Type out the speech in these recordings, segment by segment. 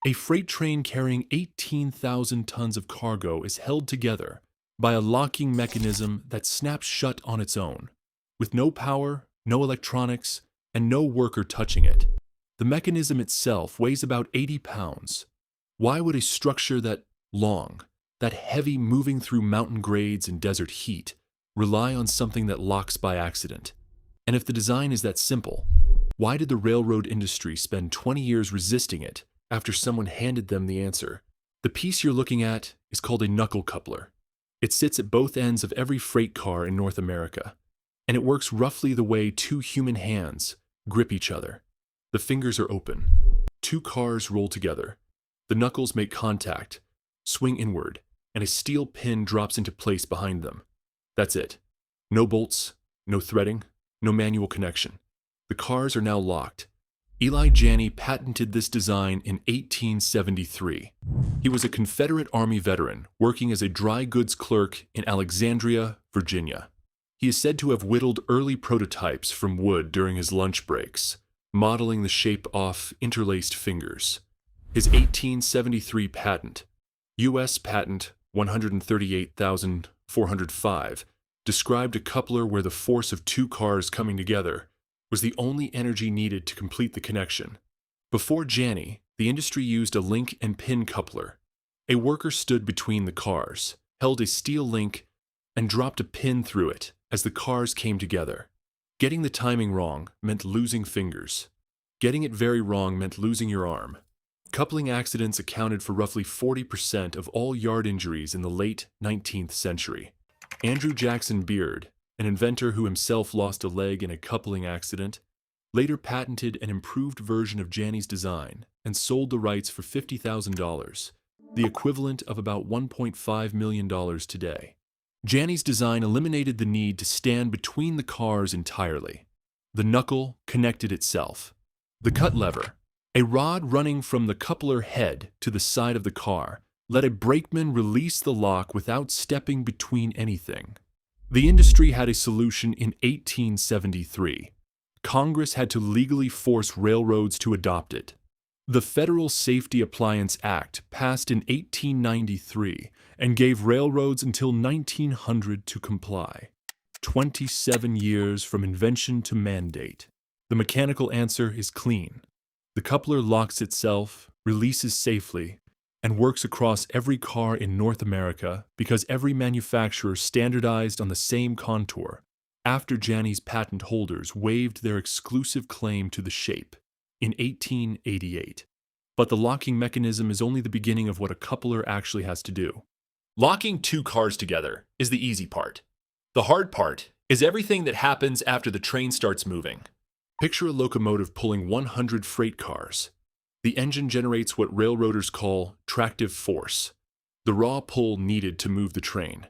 A freight train carrying 18,000 tons of cargo is held together by a locking mechanism that snaps shut on its own, with no power, no electronics, and no worker touching it. The mechanism itself weighs about 80 pounds. Why would a structure that long, that heavy moving through mountain grades and desert heat, rely on something that locks by accident? And if the design is that simple, why did the railroad industry spend 20 years resisting it after someone handed them the answer? The piece you're looking at is called a knuckle coupler. It sits at both ends of every freight car in North America, and it works roughly the way two human hands grip each other. The fingers are open. Two cars roll together. The knuckles make contact, swing inward, and a steel pin drops into place behind them. That's it. No bolts, no threading, no manual connection. The cars are now locked. Janney patented this design in 1873. He was a Confederate Army veteran working as a dry goods clerk in Alexandria, Virginia. He is said to have whittled early prototypes from wood during his lunch breaks, modeling the shape off interlaced fingers. His 1873 patent, U.S. Patent 138,405, described a coupler where the force of two cars coming together was the only energy needed to complete the connection. Before Janney, the industry used a link and pin coupler. A worker stood between the cars, held a steel link, and dropped a pin through it as the cars came together. Getting the timing wrong meant losing fingers. Getting it very wrong meant losing your arm. Coupling accidents accounted for roughly 40% of all yard injuries in the late 19th century. Andrew Jackson Beard, an inventor who himself lost a leg in a coupling accident, later patented an improved version of Janney's design and sold the rights for $50,000, the equivalent of about $1.5 million today. Janney's design eliminated the need to stand between the cars entirely. The knuckle connected itself. The cut lever, a rod running from the coupler head to the side of the car, let a brakeman release the lock without stepping between anything. The industry had a solution in 1873. Congress had to legally force railroads to adopt it. The Federal Safety Appliance Act passed in 1893 and gave railroads until 1900 to comply. 27 years from invention to mandate. The mechanical answer is clean. The coupler locks itself, releases safely, and works across every car in North America because every manufacturer standardized on the same contour after Janney's patent holders waived their exclusive claim to the shape in 1888. But the locking mechanism is only the beginning of what a coupler actually has to do. Locking two cars together is the easy part. The hard part is everything that happens after the train starts moving. Picture a locomotive pulling 100 freight cars. The engine generates what railroaders call tractive force, the raw pull needed to move the train.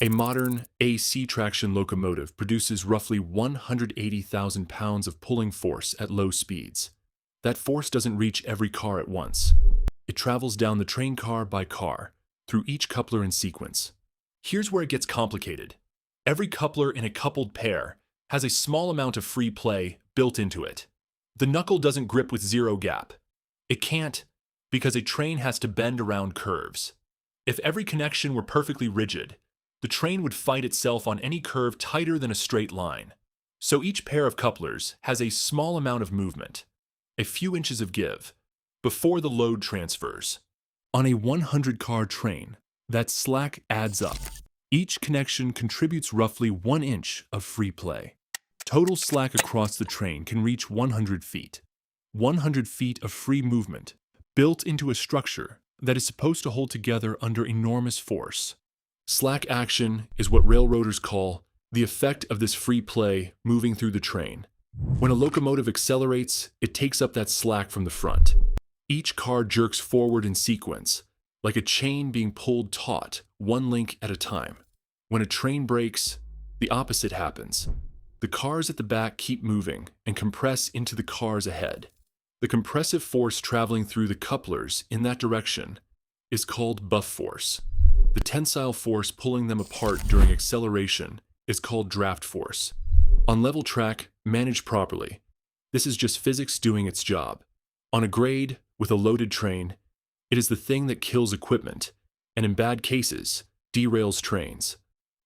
A modern AC traction locomotive produces roughly 180,000 pounds of pulling force at low speeds. That force doesn't reach every car at once. It travels down the train car by car, through each coupler in sequence. Here's where it gets complicated. Every coupler in a coupled pair has a small amount of free play built into it. The knuckle doesn't grip with zero gap. It can't, because a train has to bend around curves. If every connection were perfectly rigid, the train would fight itself on any curve tighter than a straight line. So each pair of couplers has a small amount of movement, a few inches of give, before the load transfers. On a 100-car train, that slack adds up. Each connection contributes roughly 1 inch of free play. Total slack across the train can reach 100 feet. 100 feet of free movement, built into a structure that is supposed to hold together under enormous force. Slack action is what railroaders call the effect of this free play moving through the train. When a locomotive accelerates, it takes up that slack from the front. Each car jerks forward in sequence, like a chain being pulled taut, one link at a time. When a train brakes, the opposite happens. The cars at the back keep moving and compress into the cars ahead. The compressive force traveling through the couplers in that direction is called buff force. The tensile force pulling them apart during acceleration is called draft force. On level track, managed properly, this is just physics doing its job. On a grade, with a loaded train, It is the thing that kills equipment, and in bad cases, derails trains.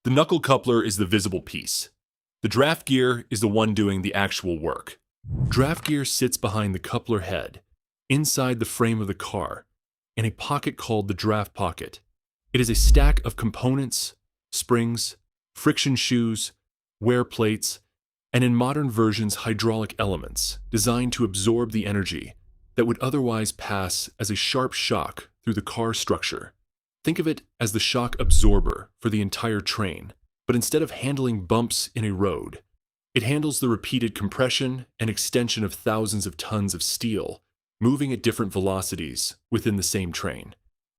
The knuckle coupler is the visible piece. The draft gear is the one doing the actual work. Draft gear sits behind the coupler head, inside the frame of the car, in a pocket called the draft pocket. It is a stack of components, springs, friction shoes, wear plates, and in modern versions hydraulic elements designed to absorb the energy that would otherwise pass as a sharp shock through the car structure. Think of it as the shock absorber for the entire train, but instead of handling bumps in a road, it handles the repeated compression and extension of thousands of tons of steel moving at different velocities within the same train.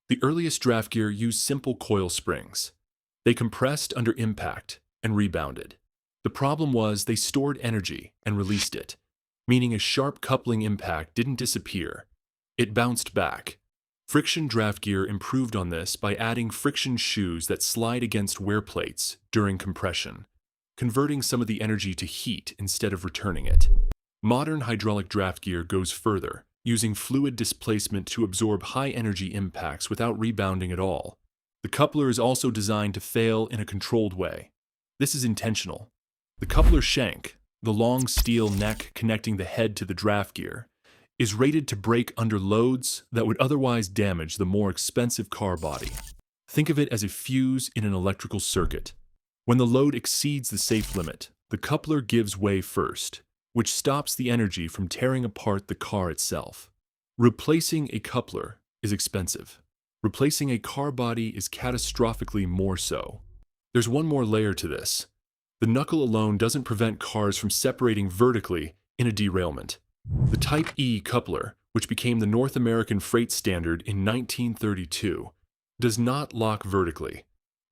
The earliest draft gear used simple coil springs. They compressed under impact and rebounded. The problem was they stored energy and released it, meaning a sharp coupling impact didn't disappear. It bounced back. Friction draft gear improved on this by adding friction shoes that slide against wear plates during compression, converting some of the energy to heat instead of returning it. Modern hydraulic draft gear goes further, using fluid displacement to absorb high-energy impacts without rebounding at all. The coupler is also designed to fail in a controlled way. This is intentional. The coupler shank, the long steel neck connecting the head to the draft gear, is rated to break under loads that would otherwise damage the more expensive car body. Think of it as a fuse in an electrical circuit. When the load exceeds the safe limit, the coupler gives way first, which stops the energy from tearing apart the car itself. Replacing a coupler is expensive. Replacing a car body is catastrophically more so. There's one more layer to this. The knuckle alone doesn't prevent cars from separating vertically in a derailment. The Type E coupler, which became the North American freight standard in 1932, does not lock vertically.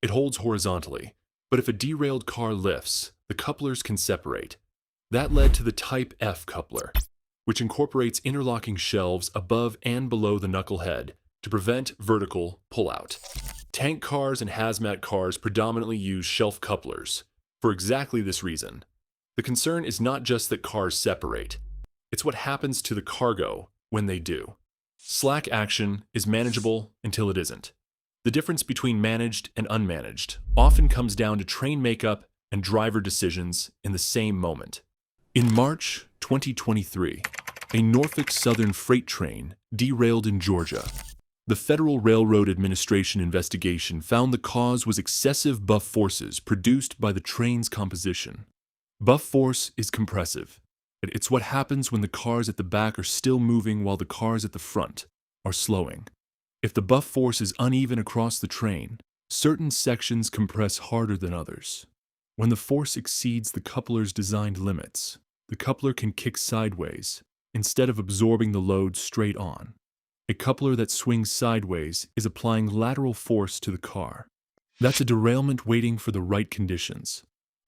It holds horizontally, but if a derailed car lifts, the couplers can separate. That led to the Type F coupler, which incorporates interlocking shelves above and below the knuckle head to prevent vertical pullout. Tank cars and hazmat cars predominantly use shelf couplers for exactly this reason. The concern is not just that cars separate, it's what happens to the cargo when they do. Slack action is manageable until it isn't. The difference between managed and unmanaged often comes down to train makeup and driver decisions in the same moment. In March 2023, a Norfolk Southern freight train derailed in Georgia. The Federal Railroad Administration investigation found the cause was excessive buff forces produced by the train's composition. Buff force is compressive. It's what happens when the cars at the back are still moving while the cars at the front are slowing. If the buff force is uneven across the train, certain sections compress harder than others. When the force exceeds the coupler's designed limits, the coupler can kick sideways instead of absorbing the load straight on. A coupler that swings sideways is applying lateral force to the car. That's a derailment waiting for the right conditions.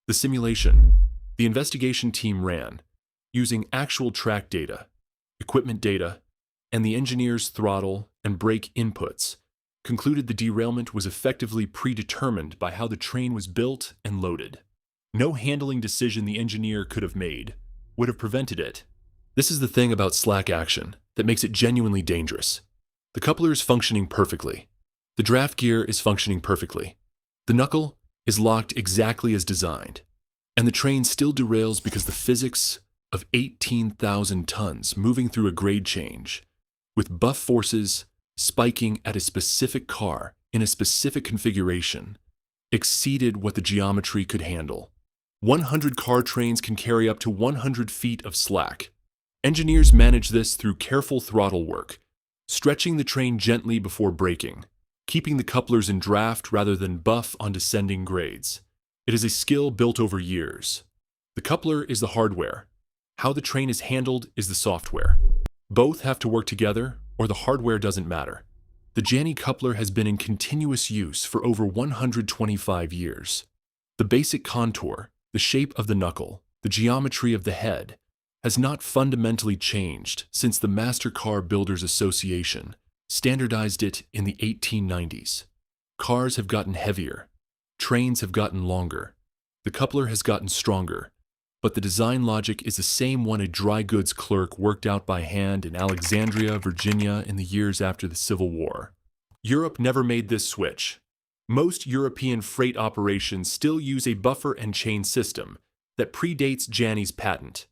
The simulation the investigation team ran, using actual track data, equipment data, and the engineer's throttle and brake inputs, concluded the derailment was effectively predetermined by how the train was built and loaded. No handling decision the engineer could have made would have prevented it. This is the thing about slack action that makes it genuinely dangerous. The coupler is functioning perfectly. The draft gear is functioning perfectly. The knuckle is locked exactly as designed. And the train still derails because the physics of 18,000 tons moving through a grade change, with buff forces spiking at a specific car in a specific configuration, exceeded what the geometry could handle. 100 car trains can carry up to 100 feet of slack. Engineers manage this through careful throttle work, stretching the train gently before braking, keeping the couplers in draft rather than buff on descending grades. It is a skill built over years. The coupler is the hardware. How the train is handled is the software. Both have to work together, or the hardware doesn't matter. The Janney coupler has been in continuous use for over 125 years. The basic contour, the shape of the knuckle, the geometry of the head, has not fundamentally changed since the Master Car Builders Association standardized it in the 1890s. Cars have gotten heavier. Trains have gotten longer. The coupler has gotten stronger. but the design logic is the same one a dry goods clerk worked out by hand in Alexandria, Virginia in the years after the Civil War. Europe never made this switch. Most European freight operations still use a buffer and chain system that predates Janney's patent.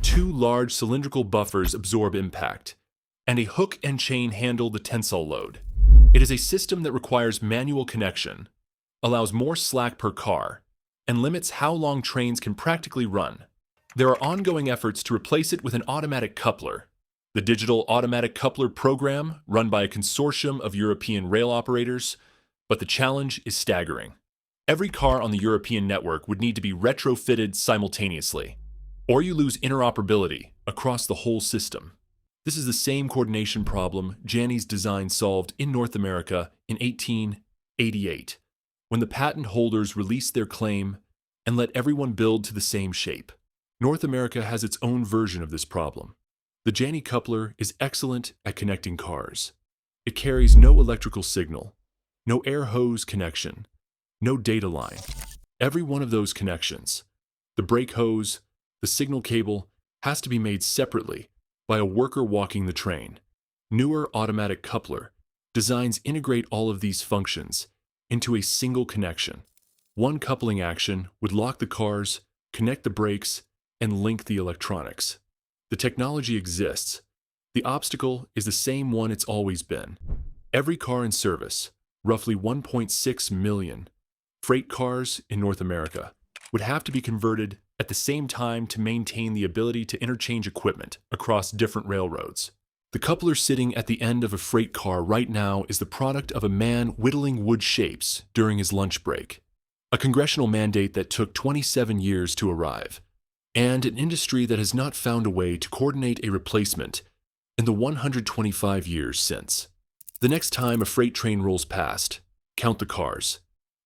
Two large cylindrical buffers absorb impact, and a hook and chain handle the tensile load. It is a system that requires manual connection, allows more slack per car, and limits how long trains can practically run. There are ongoing efforts to replace it with an automatic coupler. The Digital Automatic Coupler program, run by a consortium of European rail operators, but the challenge is staggering. Every car on the European network would need to be retrofitted simultaneously, or you lose interoperability across the whole system. This is the same coordination problem Janney's design solved in North America in 1888, when the patent holders released their claim and let everyone build to the same shape. North America has its own version of this problem. The Janney coupler is excellent at connecting cars. It carries no electrical signal, no air hose connection, no data line. Every one of those connections, the brake hose, the signal cable, has to be made separately by a worker walking the train. Newer automatic coupler designs integrate all of these functions into a single connection. One coupling action would lock the cars, connect the brakes, and link the electronics. The technology exists. The obstacle is the same one it's always been. Every car in service, roughly 1.6 million freight cars in North America, would have to be converted at the same time to maintain the ability to interchange equipment across different railroads. The coupler sitting at the end of a freight car right now is the product of a man whittling wood shapes during his lunch break, a congressional mandate that took 27 years to arrive, and an industry that has not found a way to coordinate a replacement in the 125 years since. The next time a freight train rolls past, count the cars.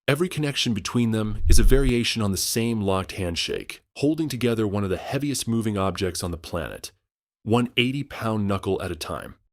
Every connection between them is a variation on the same locked handshake, holding together one of the heaviest moving objects on the planet, one 80-pound knuckle at a time.